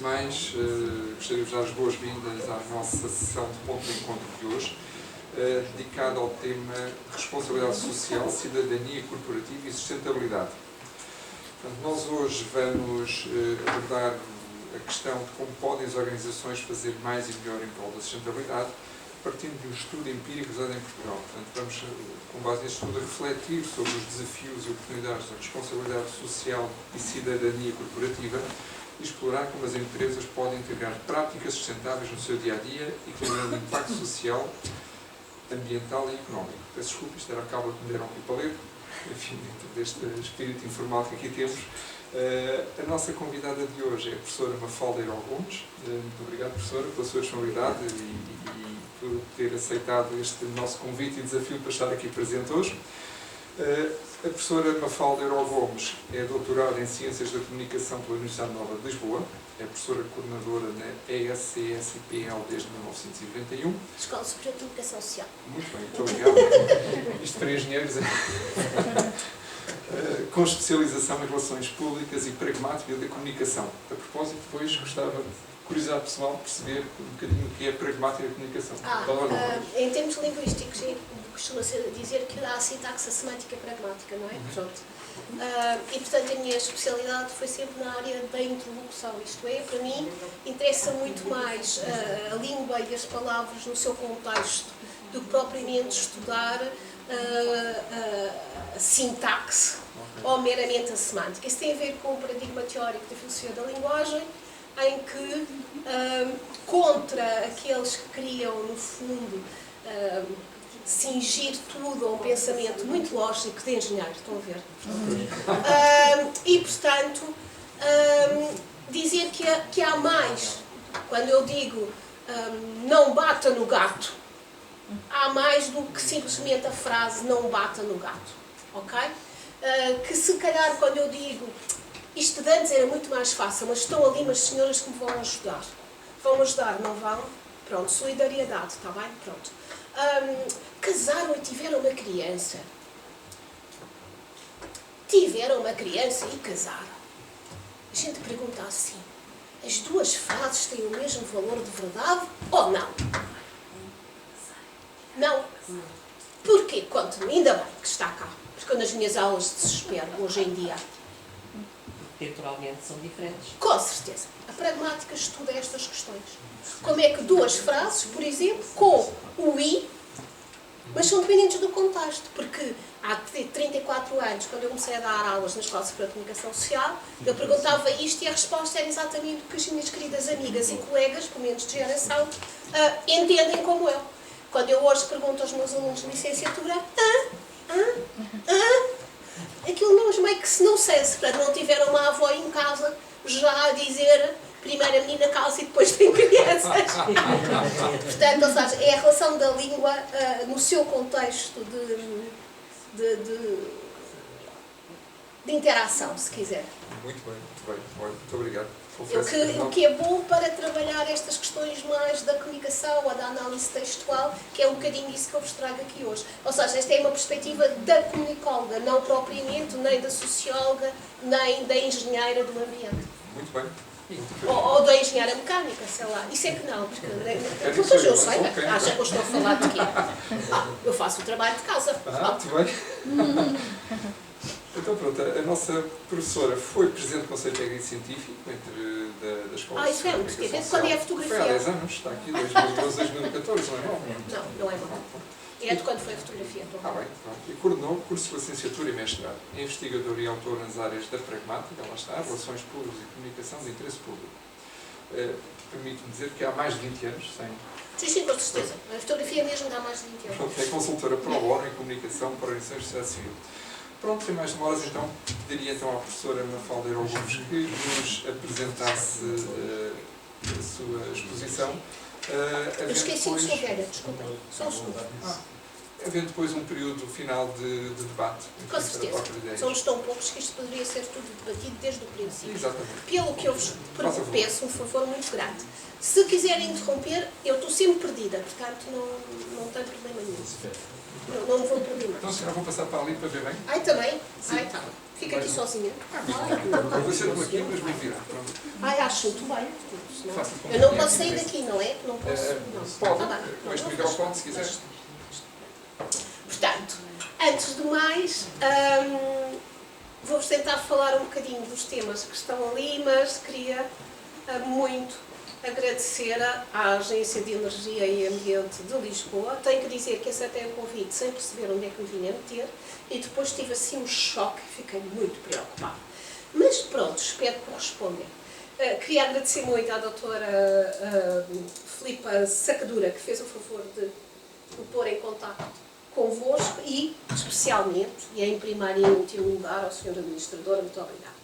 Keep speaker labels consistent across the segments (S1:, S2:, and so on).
S1: mais, gostaria de dar as boas-vindas à nossa sessão de ponto de encontro de hoje, dedicada ao tema responsabilidade social, cidadania corporativa e sustentabilidade. Portanto, nós hoje vamos abordar a questão de como podem as organizações fazer mais e melhor em prol da sustentabilidade, partindo de um estudo empírico realizado em Portugal. Portanto, vamos, com base neste estudo, refletir sobre os desafios e oportunidades da responsabilidade social e cidadania corporativa e explorar como as empresas podem integrar práticas sustentáveis no seu dia-a-dia, equilibrando o impacto social, ambiental e económico. Peço desculpa, isto era a cábula que me deram aqui para ler. Enfim, dentro deste espírito informal que aqui temos. A nossa convidada de hoje é a professora Mafalda Herói Gomes. Muito obrigado, professora, pela sua disponibilidade e por ter aceitado este nosso convite e desafio para estar aqui presente hoje. A professora Mafalda Herói Gomes é doutorada em Ciências da Comunicação pela Universidade Nova de Lisboa, é professora coordenadora na ESCS-IPL desde 1991.
S2: Escola Superior de Comunicação Social.
S1: Muito bem, muito obrigado. Isto para engenheiros com especialização em relações públicas e pragmática da comunicação. A propósito, depois gostava, curiosidade pessoal, de perceber um bocadinho o que é pragmática da comunicação.
S2: Em termos linguísticos, costuma-se dizer que há a sintaxe, a semântica pragmática, não é? Pronto. E, portanto, a minha especialidade foi sempre na área da introdução, isto é, para mim, interessa muito mais a língua e as palavras no seu contexto do que propriamente estudar a sintaxe ou meramente a semântica. Isso tem a ver com o paradigma teórico da filosofia da linguagem, em que, contra aqueles que queriam, no fundo, cingir tudo a um pensamento muito lógico de engenheiro, estão a ver? E, portanto, dizer que há mais. Quando eu digo não bata no gato, há mais do que simplesmente a frase não bata no gato, ok? Que se calhar quando eu digo isto de antes era muito mais fácil, mas estão ali umas senhoras que me vão ajudar. Vão ajudar, não vão? Pronto, solidariedade, está bem? Pronto. Casaram e tiveram uma criança. Tiveram uma criança e casaram. A gente pergunta assim, as duas frases têm o mesmo valor de verdade ou não? Não. Porquê? Conte-me, ainda bem que está cá. Porque nas minhas aulas de desespero, hoje em dia,
S3: temporalmente são diferentes.
S2: com certeza. A pragmática estuda estas questões. Como é que duas frases, por exemplo, com o i, mas são dependentes do contexto. Porque há 34 anos, quando eu comecei a dar aulas na Escola Superior de Comunicação Social, eu perguntava isto e a resposta era exatamente o que as minhas queridas amigas e colegas, pelo menos de geração, entendem como eu. Quando eu hoje pergunto aos meus alunos de licenciatura, aquilo não meio que se não cesse, portanto não tiveram uma avó em casa já a dizer primeiro a menina calça e depois tem crianças. Portanto, ou seja, é a relação da língua no seu contexto de interação, se quiser.
S1: Muito bem, muito bem. Muito obrigado.
S2: O que é bom para trabalhar estas questões mais da comunicação ou da análise textual, que é um bocadinho isso que eu vos trago aqui hoje. Ou seja, esta é uma perspectiva da comunicóloga, não propriamente nem da socióloga, nem da engenheira do ambiente.
S1: Muito bem.
S2: Ou da engenheira mecânica, sei lá. Isso é que não, porque eu sei, acha que eu estou a falar de quê? Eu faço o trabalho de casa.
S1: Muito bem. Então pronto, a nossa professora foi presidente do Conselho Técnico Científico da Escola
S2: Isso é muito tempo. Quando é a fotografia?
S1: Foi há 10 anos, está aqui, 2014, não é novo?
S2: Não é novo. É de quando foi a fotografia.
S1: Bem, pronto. E coordenou cursos de licenciatura e mestrado. É investigador e autor nas áreas da pragmática, lá está, relações públicas e comunicação de interesse público. Permite-me dizer que há mais de 20 anos,
S2: Sim, com certeza. A fotografia mesmo dá mais de 20 anos.
S1: É consultora pro bono em comunicação para organizações de sociedade civil. Pronto, sem mais demoras, então, pediria então à professora Mafalda Herói Gomes que nos apresentasse a sua exposição.
S2: Eu esqueci de sua velha, desculpa. Só um segundo.
S1: havendo depois um período final de debate.
S2: Com certeza. Somos tão poucos que isto poderia ser tudo debatido desde o princípio.
S1: Exatamente.
S2: Pelo que eu vos peço um favor muito grande. Se quiserem interromper, eu estou sempre perdida, portanto não tenho problema nenhum. Não me vou perder mais.
S1: Então, se calhar vou passar para ali para ver bem.
S2: Ai, também?
S1: Sim.
S2: Ai, tá. Fica aqui sozinha.
S1: Vou ser por aqui, mas vou virar. Pronto.
S2: Ai, acho muito bem.
S1: Faço como
S2: Eu não
S1: tinha
S2: posso
S1: aqui
S2: sair
S1: direito.
S2: daqui, não é? Não posso.
S1: Pode,
S2: Tá bem.
S1: com este microfone, se quiseres.
S2: Portanto, antes de mais, vou-vos tentar falar um bocadinho dos temas que estão ali, mas queria muito agradecer à Agência de Energia e Ambiente de Lisboa. Tenho que dizer que aceitei o convite sem perceber onde é que me vinha meter e depois tive assim um choque e fiquei muito preocupada. Mas pronto, espero corresponder. Queria agradecer muito à doutora Filipa Sacadura, que fez o favor de me pôr em contacto convosco e, especialmente, e em primeiro e em último lugar, ao Sr. Administrador, muito obrigada.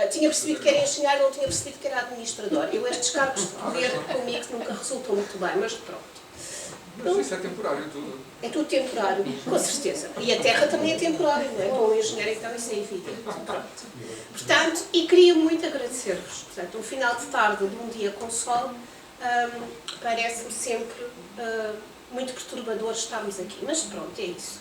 S2: Tinha percebido que era engenheiro, não tinha percebido que era administrador. Eu estes cargos de poder comigo nunca resultam muito bem, mas pronto.
S1: Mas isso é temporário tudo.
S2: É tudo temporário, com certeza. E a terra também é temporária, não é? Para um engenheiro então isso é evidente. Pronto. Portanto, e queria muito agradecer-vos. Portanto, um final de tarde de um dia com sol parece-me sempre muito perturbador estarmos aqui. Mas pronto, é isso.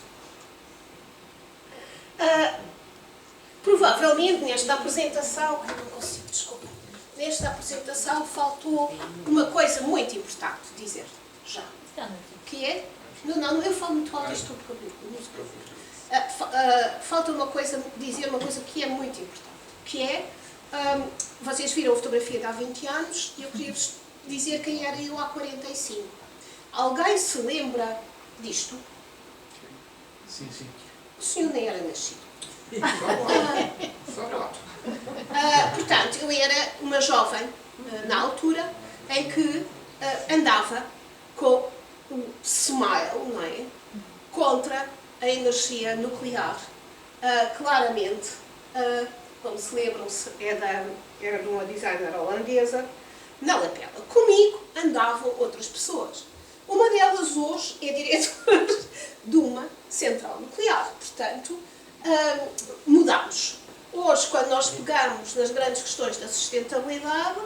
S2: Provavelmente nesta apresentação, não consigo, desculpa, nesta apresentação faltou uma coisa muito importante dizer, já, que é, não, eu falo muito alto isto porque falta uma coisa, dizer uma coisa que é muito importante, que é, vocês viram a fotografia de há 20 anos e eu queria-vos dizer quem era eu há 45. Alguém se lembra disto?
S4: Sim, sim.
S2: O senhor nem era nascido.
S1: Só lá.
S2: Portanto, eu era uma jovem na altura em que andava com o smile, não é? Contra a energia nuclear. Claramente, como se lembram, era de uma designer holandesa, na lapela. Comigo andavam outras pessoas. Uma delas hoje é diretora de uma central nuclear. Portanto, mudamos. Hoje, quando nós pegarmos nas grandes questões da sustentabilidade,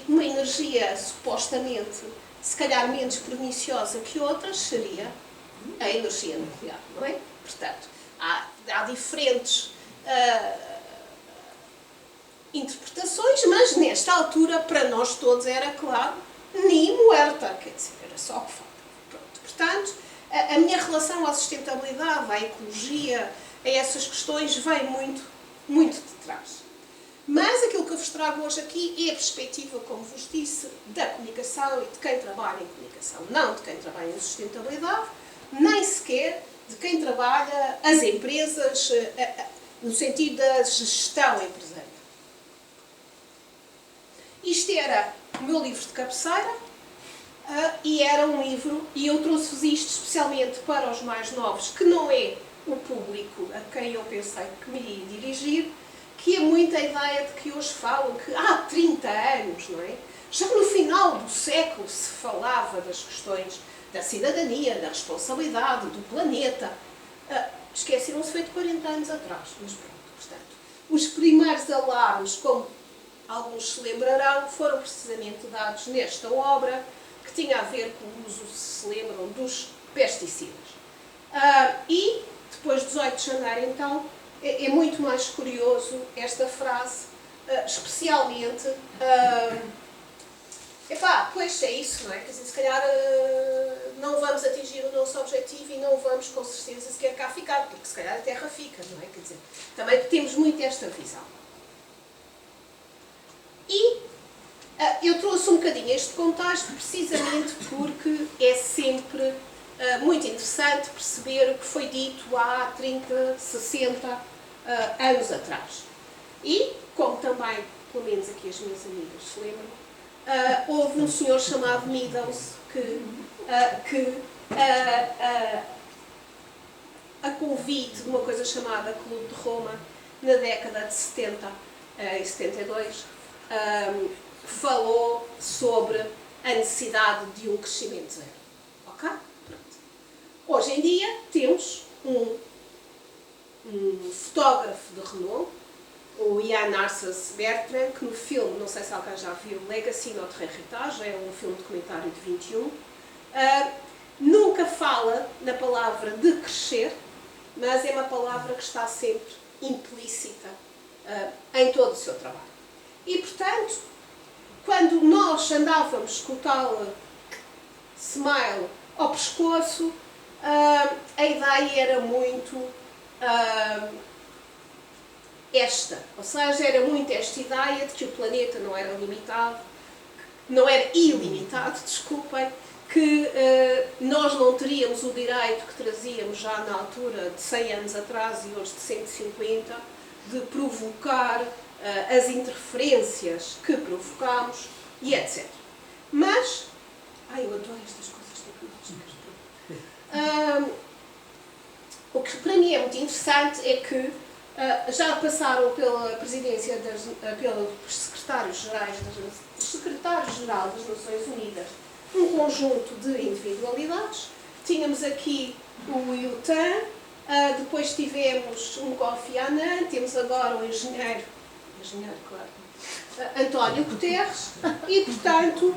S2: uma energia supostamente, se calhar menos perniciosa que outras, seria a energia nuclear, não é? Portanto, há diferentes interpretações, mas nesta altura, para nós todos, era claro, ni muerta, quer dizer, era só o que falta. Pronto. Portanto, a minha relação à sustentabilidade, à ecologia, a essas questões, vem muito, muito de trás. Mas aquilo que eu vos trago hoje aqui é a perspectiva, como vos disse, da comunicação e de quem trabalha em comunicação. Não de quem trabalha em sustentabilidade, nem sequer de quem trabalha as empresas, no sentido da gestão empresarial. Isto era o meu livro de cabeceira, e era um livro, e eu trouxe-vos isto especialmente para os mais novos, que não é o público a quem eu pensei que me ia dirigir, que é muito a ideia de que hoje falam que há 30 anos, não é? Já no final do século se falava das questões da cidadania, da responsabilidade, do planeta. Esqueceram-se feito 40 anos atrás, mas pronto, portanto. Os primeiros alarmes, como alguns se lembrarão, foram precisamente dados nesta obra, que tinha a ver com o uso, se lembram, dos pesticidas. E, depois de 18 de janeiro, então, é muito mais curioso esta frase, especialmente, pois é isso, não é? Quer dizer, se calhar não vamos atingir o nosso objetivo e não vamos, com certeza, sequer cá ficar, porque se calhar a Terra fica, não é? Quer dizer, também temos muito esta visão. E eu trouxe um bocadinho este contexto precisamente porque é sempre muito interessante perceber o que foi dito há 30, 60 anos atrás. E, como também, pelo menos aqui as minhas amigas se lembram, houve um senhor chamado Meadows que a convite de uma coisa chamada Clube de Roma, na década de 70 e 72, falou sobre a necessidade de um crescimento zero. Ok? Pronto. Hoje em dia temos um fotógrafo de renome, o Ian Narcisse Bertrand, que no filme, não sei se alguém já viu, Legacy Notre Héritage, é um filme documentário de 21, nunca fala na palavra de crescer, mas é uma palavra que está sempre implícita em todo o seu trabalho. E, portanto, quando nós andávamos com o tal smile ao pescoço, a ideia era muito esta, ou seja, era muito esta ideia de que o planeta não era limitado, não era ilimitado, desculpem, que nós não teríamos o direito que trazíamos já na altura de 100 anos atrás e hoje de 150, de provocar as interferências que provocámos e etc. Mas, eu adoro estas coisas tecnológicas. O que para mim é muito interessante é que já passaram pela presidência, pelos secretários-geral das Nações Unidas, um conjunto de individualidades. Tínhamos aqui o Yutan, depois tivemos um Kofi Annan, temos agora o engenheiro claro, António Guterres, e portanto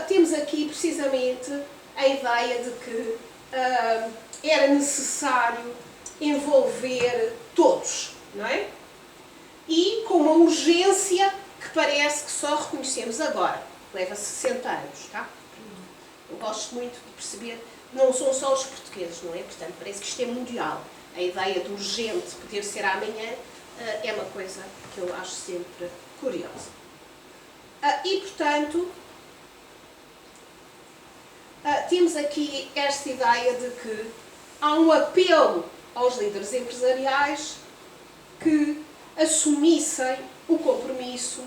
S2: temos aqui precisamente a ideia de que era necessário envolver todos, não é? E com uma urgência que parece que só reconhecemos agora. Leva 60 anos, tá? Eu gosto muito de perceber, não são só os portugueses, não é? Portanto, parece que isto é mundial. A ideia de urgente poder ser amanhã é uma coisa que eu acho sempre curiosa. E, portanto, temos aqui esta ideia de que há um apelo aos líderes empresariais que assumissem o compromisso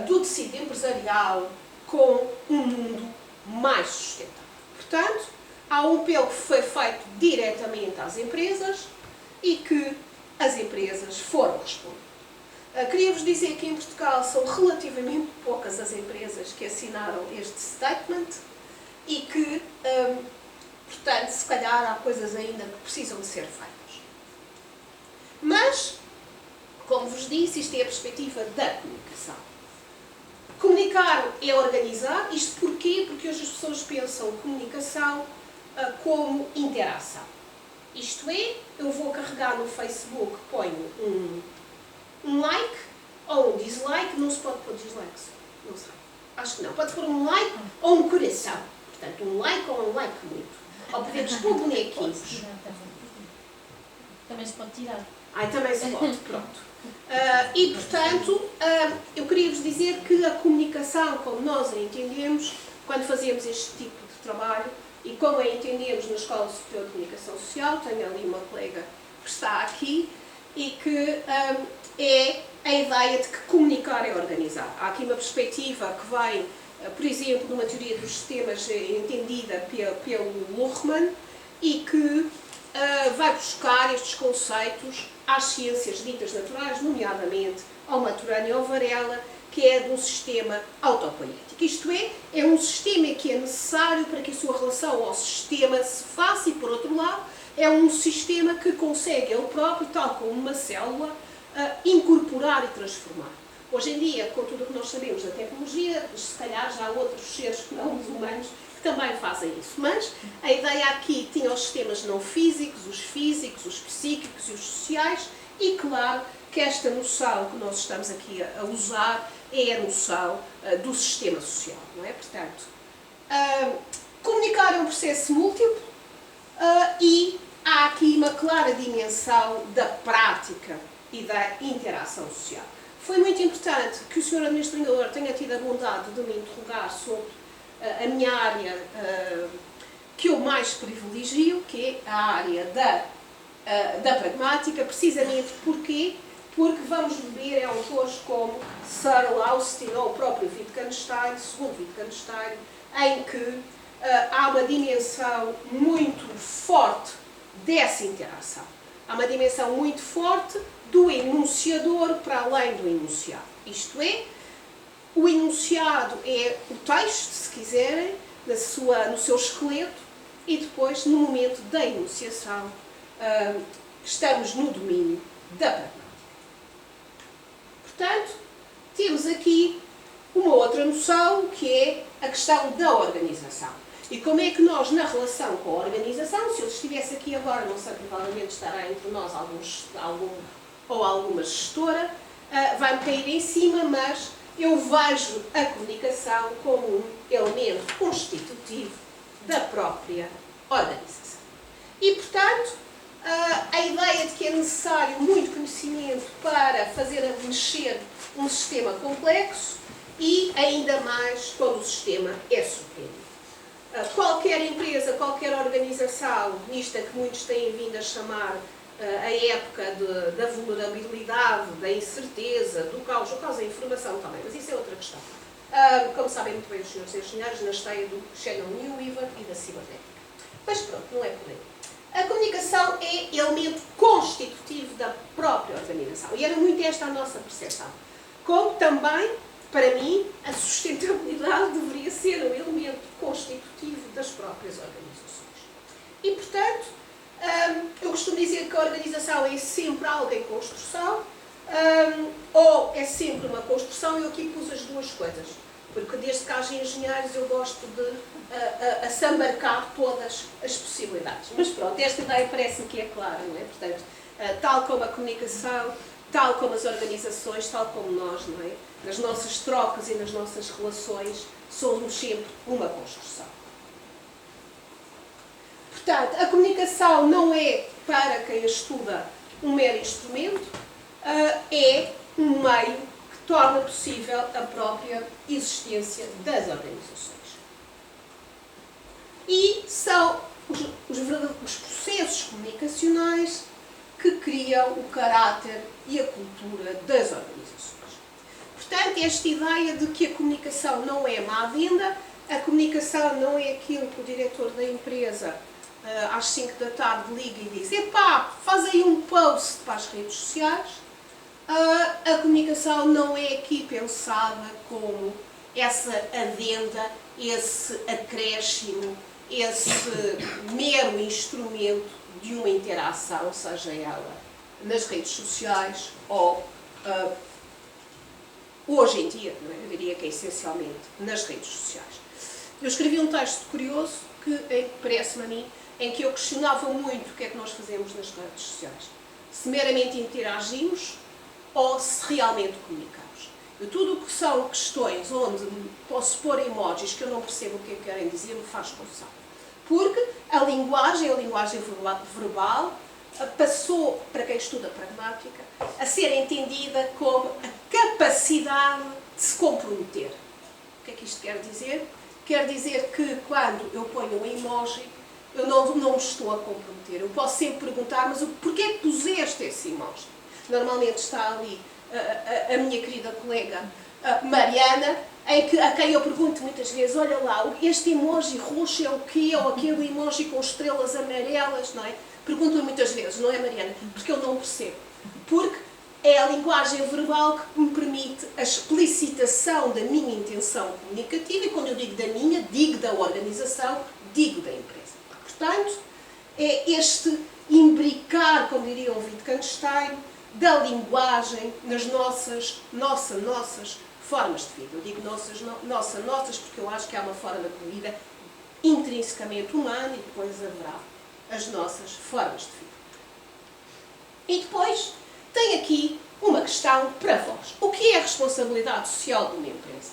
S2: do tecido empresarial com um mundo mais sustentável. Portanto, há um apelo que foi feito diretamente às empresas e que as empresas foram responder. Queria-vos dizer que em Portugal são relativamente poucas as empresas que assinaram este statement e que, portanto, se calhar há coisas ainda que precisam de ser feitas. Mas, como vos disse, isto é a perspectiva da comunicação. Comunicar é organizar. Isto porquê? Porque hoje as pessoas pensam comunicação como interação. Isto é, eu vou carregar no Facebook, ponho um like ou um dislike, não se pode pôr dislike, não sei, acho que não, pode pôr um like ou um coração, portanto um like ou um like muito, ou podemos pôr bonequinhos.
S5: Também se pode tirar.
S2: Também se pode, pronto. E portanto, eu queria vos dizer que a comunicação, como nós a entendemos, quando fazemos este tipo de trabalho, e como a entendemos na Escola Superior de Comunicação Social, tenho ali uma colega que está aqui, e que é a ideia de que comunicar é organizar. Há aqui uma perspectiva que vem, por exemplo, de uma teoria dos sistemas entendida pelo Luhmann, e que vai buscar estes conceitos às ciências ditas naturais, nomeadamente ao Maturana e ao Varela, que é de um sistema autopoético. Isto é um sistema que é necessário para que a sua relação ao sistema se faça e, por outro lado, é um sistema que consegue ele próprio, tal como uma célula, incorporar e transformar. Hoje em dia, com tudo o que nós sabemos da tecnologia, se calhar já há outros seres que não os humanos que também fazem isso. Mas a ideia aqui tinha os sistemas não físicos, os psíquicos e os sociais, e claro que esta noção que nós estamos aqui a usar é a noção do sistema social, não é? Portanto, comunicar é um processo múltiplo e há aqui uma clara dimensão da prática e da interação social. Foi muito importante que o Sr. Administrador tenha tido a bondade de me interrogar sobre a minha área que eu mais privilegio, que é a área da pragmática, precisamente porque vamos ver autores como Searle Austin ou o próprio Wittgenstein, segundo Wittgenstein, em que há uma dimensão muito forte dessa interação. Há uma dimensão muito forte do enunciador para além do enunciado. Isto é, o enunciado é o texto, se quiserem, no seu esqueleto, e depois, no momento da enunciação, estamos no domínio da pragmática. Portanto, temos aqui uma outra noção, que é a questão da organização. E como é que nós, na relação com a organização, se eu estivesse aqui agora, não sei, provavelmente estará entre nós alguma gestora, vai-me cair em cima, mas eu vejo a comunicação como um elemento constitutivo da própria organização. E, portanto, a ideia de que é necessário muito conhecimento para fazer mexer um sistema complexo e ainda mais quando o sistema é supremo. Qualquer empresa, qualquer organização, isto é que muitos têm vindo a chamar a época da vulnerabilidade, da incerteza, do caos, o caos da informação também, mas isso é outra questão. Como sabem muito bem os senhores engenheiros, na esteia do Shannon Neweaver e da cibernética. Mas pronto, não é por aí. A comunicação é elemento constitutivo da própria organização. E era muito esta a nossa percepção. Como também, para mim, a sustentabilidade deveria ser um elemento constitutivo das próprias organizações. E, portanto, eu costumo dizer que a organização é sempre algo em construção, ou é sempre uma construção. Eu aqui pus as duas coisas, porque desde que haja engenheiros eu gosto de assambarcar todas as possibilidades. Mas pronto, esta ideia parece-me que é clara, não é? Portanto, tal como a comunicação, tal como as organizações, tal como nós, não é? Nas nossas trocas e nas nossas relações, somos sempre uma construção. Portanto, a comunicação não é, para quem a estuda, um mero instrumento, é um meio que torna possível a própria existência das organizações. E são os processos comunicacionais que criam o caráter e a cultura das organizações. Portanto, esta ideia de que a comunicação não é má venda, a comunicação não é aquilo que o diretor da empresa às 5 da tarde liga e diz: epá, faz aí um post para as redes sociais. A comunicação não é aqui pensada como essa adenda, esse acréscimo, esse mero instrumento de uma interação, seja ela nas redes sociais ou hoje em dia, não é? Eu diria que é essencialmente nas redes sociais. Eu escrevi um texto curioso que parece-me a mim, em que eu questionava muito o que é que nós fazemos nas redes sociais. Se meramente interagimos ou se realmente comunicamos. Tudo o que são questões onde posso pôr emojis que eu não percebo o que é que querem dizer, me faz confusão. Porque a linguagem verbal, passou, para quem estuda pragmática, a ser entendida como a capacidade de se comprometer. O que é que isto quer dizer? Quer dizer que quando eu ponho um emoji, eu não me estou a comprometer. Eu posso sempre perguntar, mas porquê que puseste esse emoji? Normalmente está ali a minha querida colega Mariana, a quem eu pergunto muitas vezes: olha lá, este emoji roxo é o quê? Ou aquele emoji com estrelas amarelas, não é? Pergunto-lhe muitas vezes, não é, Mariana? Porque eu não percebo. Porque é a linguagem verbal que me permite a explicitação da minha intenção comunicativa, e quando eu digo da minha, digo da organização, digo da empresa. Portanto, é este imbricar, como diria o Wittgenstein, da linguagem nas nossas formas de vida. Eu digo nossas porque eu acho que há uma forma de vida intrinsecamente humana e depois haverá as nossas formas de vida. E depois tem aqui uma questão para vós. O que é a responsabilidade social de uma empresa?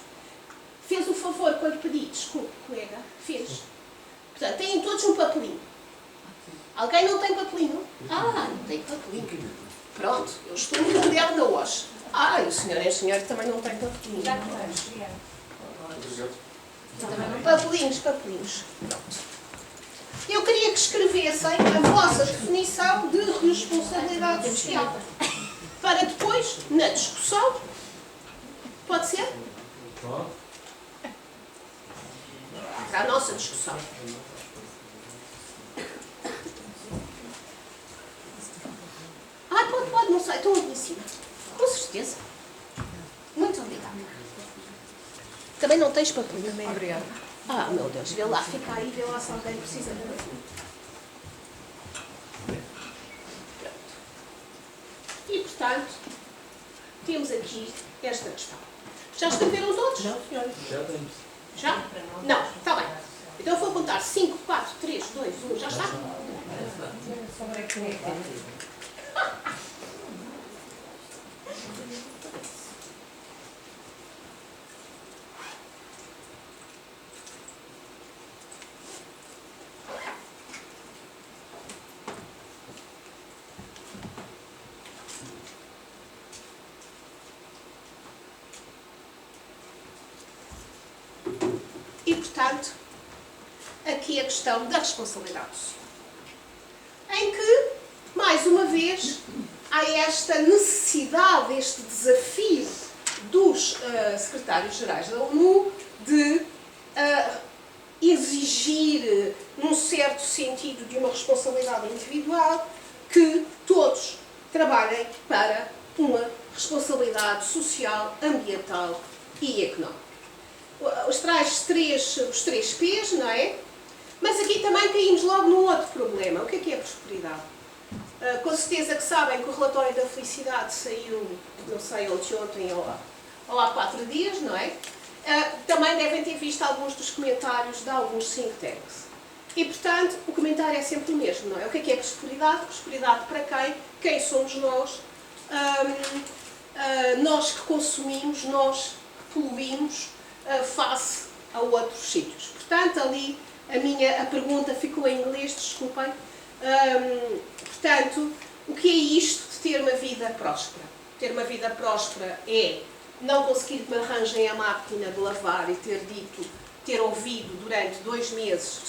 S2: Fez o favor quando pedi? Desculpe, colega. Fez. Portanto, têm todos um papelinho. Alguém não tem papelinho? Não tem papelinho. Pronto, eu estou muito moderna hoje. E o senhor engenheiro também não tem papelinho. Papelinhos. Pronto. Eu queria que escrevessem a vossa definição de responsabilidade social. Para depois, na discussão, pode ser? Para a nossa discussão. Pode, não sei, estou aqui em cima. Com certeza. Muito obrigada. Também não tens papelinho.
S3: Obrigada.
S2: Ah, meu Deus, vê lá, fica aí, vê lá se alguém precisa de ajuda. E, portanto, temos aqui esta questão. Já escreveram todos?
S3: Não, senhora.
S4: Já temos.
S2: Já? Não, está bem. Então eu vou contar 5, 4, 3, 2, 1, já está?
S3: Sobre a que é que tem.
S2: E, portanto, aqui a questão da responsabilidade social. Em que, mais uma vez, há esta necessidade, este desafio dos secretários-gerais da ONU de exigir, num certo sentido de uma responsabilidade individual, que todos trabalhem para uma responsabilidade social, ambiental e económica. Os três P's, não é? Mas aqui também caímos logo num outro problema. O que é prosperidade? Com certeza que sabem que o relatório da felicidade saiu, não sei, ontem ou há 4 dias, não é? Também devem ter visto alguns dos comentários de alguns think tanks. E, portanto, o comentário é sempre o mesmo, não é? O que é prosperidade? Prosperidade para quem? Quem somos nós? Nós que consumimos, nós que poluímos, face a outros sítios. Portanto, ali a pergunta ficou em inglês, desculpem. Portanto, o que é isto de ter uma vida próspera? Ter uma vida próspera é não conseguir que me arranjem a máquina de lavar e ter ouvido durante 2 meses,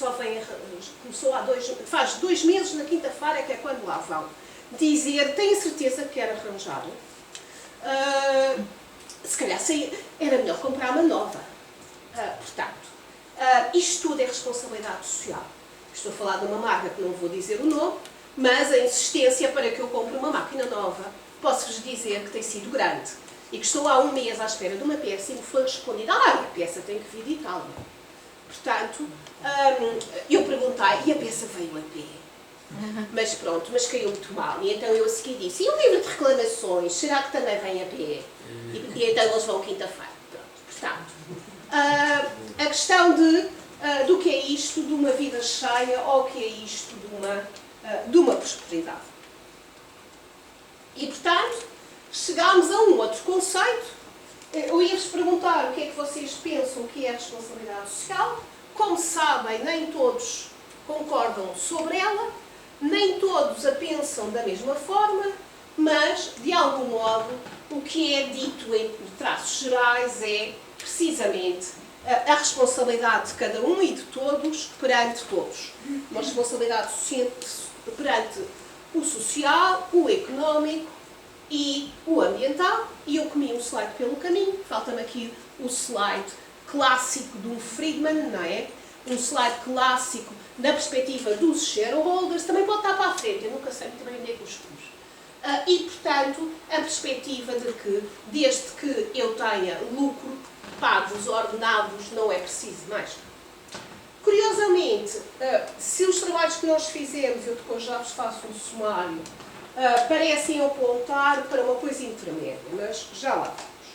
S2: faz 2 meses na quinta-feira, que é quando lá vão, dizer, tenho certeza que quer arranjar. Se calhar era melhor comprar uma nova. Portanto, isto tudo é responsabilidade social. Estou a falar de uma marca que não vou dizer o nome, mas a insistência para que eu compre uma máquina nova, posso-vos dizer que tem sido grande. E que estou há 1 mês à espera de uma peça e me foi respondido, a peça tem que vir de Itália. Portanto, eu perguntei, e a peça veio a pé? Mas pronto, mas caiu muito mal. E então eu a seguir disse, e o livro de reclamações, será que também vem a pé? E então eles vão quinta-feira. Portanto, a questão do que é isto de uma vida cheia ou o que é isto de uma prosperidade. E, portanto, chegámos a um outro conceito. Eu ia-vos perguntar o que é que vocês pensam que é a responsabilidade social. Como sabem, nem todos concordam sobre ela, nem todos a pensam da mesma forma, mas, de algum modo, o que é dito em traços gerais é, precisamente, a responsabilidade de cada um e de todos perante todos. Uma responsabilidade perante o social, o económico e o ambiental. E eu comi um slide pelo caminho. Falta-me aqui o slide clássico do Friedman, não é? Um slide clássico na perspectiva dos shareholders. Também pode estar para a frente, eu nunca sei muito bem onde é que os pus. E, portanto, a perspectiva de que, desde que eu tenha lucro, pago os ordenados, não é preciso mais. Curiosamente, se os trabalhos que nós fizemos, eu depois já vos faço um sumário, parecem apontar para uma coisa intermédia, mas já lá vamos.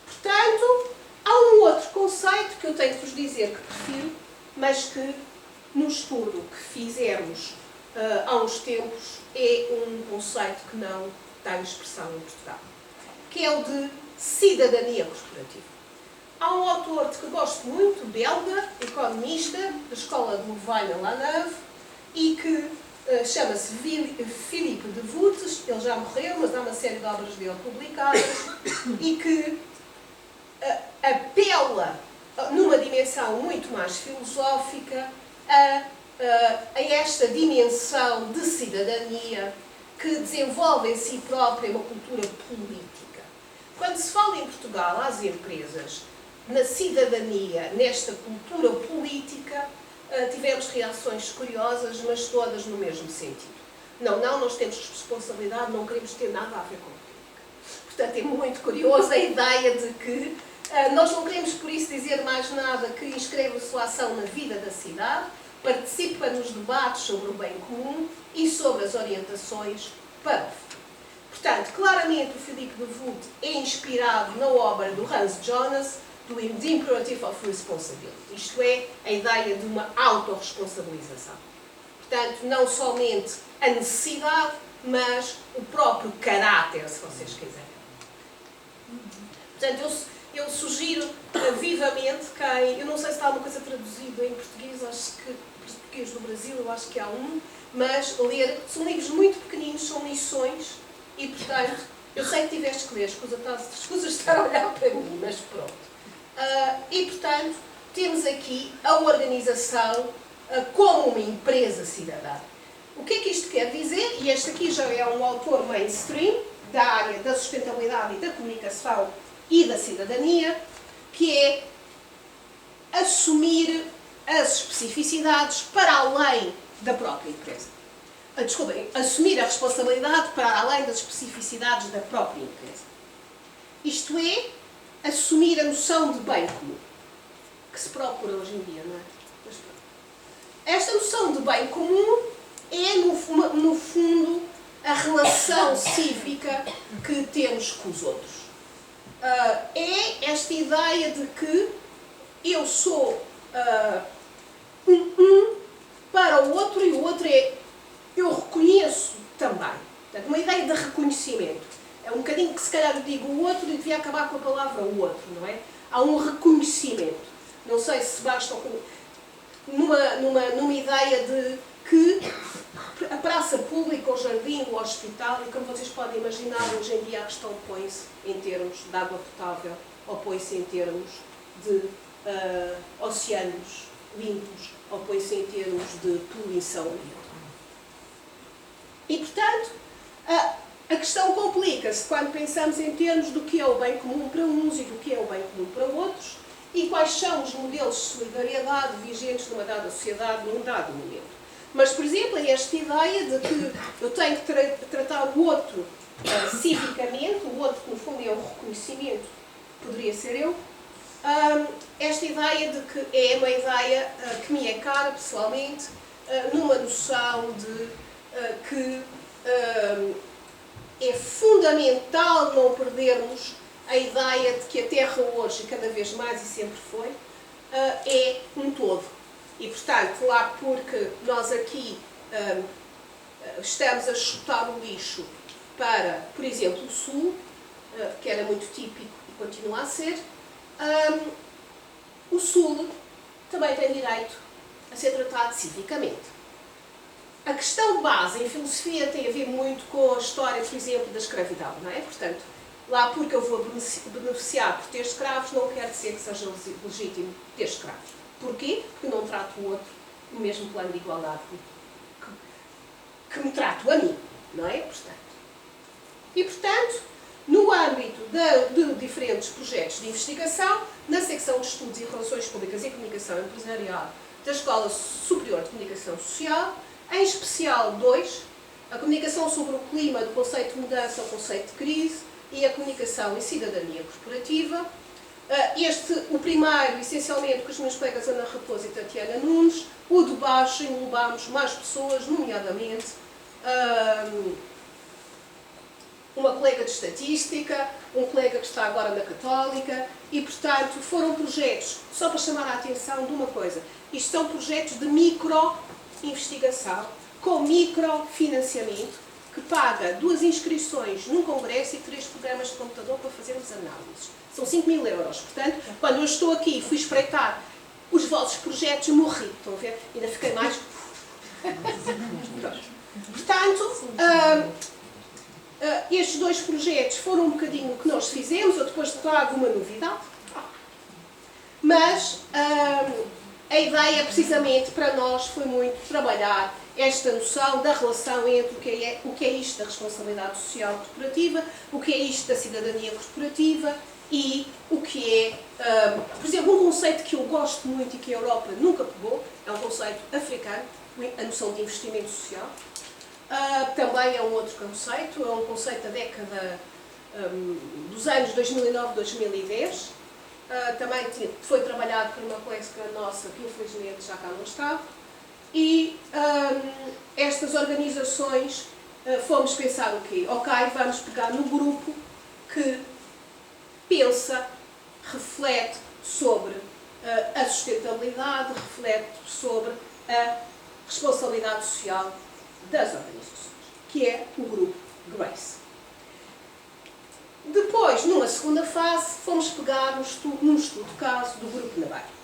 S2: Portanto, há um outro conceito que eu tenho que vos dizer que prefiro, mas que no estudo que fizemos há uns tempos é um conceito que não tem expressão em Portugal, que é o de cidadania corporativa. Há um autor de que gosto muito, belga, economista, da escola de Louvain-la-Neuve, e que chama-se Philippe de Voutes. Ele já morreu, mas há uma série de obras dele publicadas, e que apela, numa dimensão muito mais filosófica, a esta dimensão de cidadania que desenvolve em si própria uma cultura política. Quando se fala em Portugal às empresas, na cidadania, nesta cultura política, tivemos reações curiosas, mas todas no mesmo sentido. Não, nós temos responsabilidade, não queremos ter nada a ver com política. Portanto, é muito curioso a ideia de que Nós não queremos, por isso, dizer mais nada que inscreva a sua ação na vida da cidade, participa nos debates sobre o bem comum e sobre as orientações para o futuro. Portanto, claramente o Philippe de Voet é inspirado na obra do Hans Jonas, do The Imperative of Responsibility, isto é, a ideia de uma autorresponsabilização. Portanto, não somente a necessidade, mas o próprio caráter, se vocês quiserem. Portanto, eu sugiro vivamente quem... Eu não sei se está alguma coisa traduzida em português, acho que português do Brasil, eu acho que há um, mas ler, são livros muito pequeninos, são lições, e portanto, eu sei que tiveste que ler, escusas de estar a olhar para mim, mas pronto. E portanto, temos aqui a organização como uma empresa cidadã. O que é que isto quer dizer? E este aqui já é um autor mainstream da área da sustentabilidade e da comunicação e da cidadania, que é assumir as especificidades para além da própria empresa. Desculpem, assumir a responsabilidade para além das especificidades da própria empresa. Isto é, assumir a noção de bem comum, que se procura hoje em dia, não é? Mas pronto. Esta noção de bem comum é, no fundo, a relação cívica que temos com os outros. É esta ideia de que eu sou para o outro e o outro é eu reconheço também. Portanto, uma ideia de reconhecimento. É um bocadinho que se calhar eu digo o outro e devia acabar com a palavra o outro, não é? Há um reconhecimento. Não sei se basta numa ideia de que a praça pública, o jardim, o hospital, e como vocês podem imaginar, hoje em dia a questão põe-se em termos de água potável ou põe-se em termos de oceanos limpos ou põe-se em termos de poluição livre. E, portanto, a questão complica-se quando pensamos em termos do que é o bem comum para uns e do que é o bem comum para outros e quais são os modelos de solidariedade vigentes numa dada sociedade num dado momento. Mas, por exemplo, é esta ideia de que eu tenho que tratar o outro civicamente, o outro que no fundo é um reconhecimento, poderia ser eu, esta ideia de que é uma ideia que me é cara pessoalmente, numa noção de que é fundamental não perdermos a ideia de que a Terra hoje, e cada vez mais e sempre foi, é um todo. E, portanto, lá porque nós aqui estamos a chutar o lixo para, por exemplo, o Sul, que era muito típico e continua a ser, o Sul também tem direito a ser tratado civicamente. A questão de base em filosofia tem a ver muito com a história, por exemplo, da escravidão, não é? Portanto, lá porque eu vou beneficiar por ter escravos, não quer dizer que seja legítimo ter escravos. Porquê? Porque não trato o outro no mesmo plano de igualdade que me trato a mim, não é? E, portanto, no âmbito de diferentes projetos de investigação, na secção de Estudos e Relações Públicas e Comunicação Empresarial da Escola Superior de Comunicação Social, em especial 2, a comunicação sobre o clima do conceito de mudança ao conceito de crise e a comunicação e cidadania corporativa. O primeiro, essencialmente, com os meus colegas Ana Raposo e Tatiana Nunes, o de baixo englobamos mais pessoas, nomeadamente uma colega de estatística, um colega que está agora na Católica, e, portanto, foram projetos, só para chamar a atenção de uma coisa, isto são projetos de micro-investigação, com microfinanciamento, que paga 2 inscrições num congresso e 3 programas de computador para fazermos análises. São 5.000 euros. Portanto, quando eu estou aqui e fui espreitar os vossos projetos, morri. Estão a ver? Ainda fiquei mais... Portanto, estes 2 projetos foram um bocadinho o que nós fizemos. Eu depois trago uma novidade. Mas a ideia, precisamente, para nós foi muito trabalhar esta noção da relação entre o que é isto da responsabilidade social corporativa, o que é isto da cidadania corporativa e o que é, por exemplo, um conceito que eu gosto muito e que a Europa nunca pegou, é um conceito africano, a noção de investimento social. Também é um outro conceito, é um conceito da década dos anos 2009-2010, também foi trabalhado por uma colega nossa que infelizmente já cá não está. E estas organizações fomos pensar o quê? Ok, vamos pegar no grupo que pensa, reflete sobre a sustentabilidade, reflete sobre a responsabilidade social das organizações, que é o grupo GRACE. Depois, numa segunda fase, fomos pegar num estudo de caso do Grupo Navarro.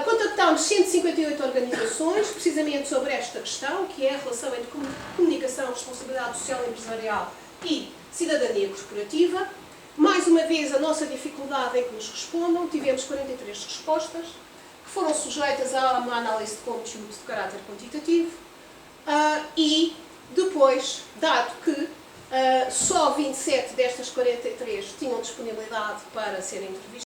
S2: Contactámos 158 organizações, precisamente sobre esta questão, que é a relação entre comunicação, responsabilidade social e empresarial e cidadania corporativa. Mais uma vez, a nossa dificuldade é que nos respondam. Tivemos 43 respostas, que foram sujeitas a uma análise de conteúdo de caráter quantitativo. E depois, dado que só 27 destas 43 tinham disponibilidade para serem entrevistadas,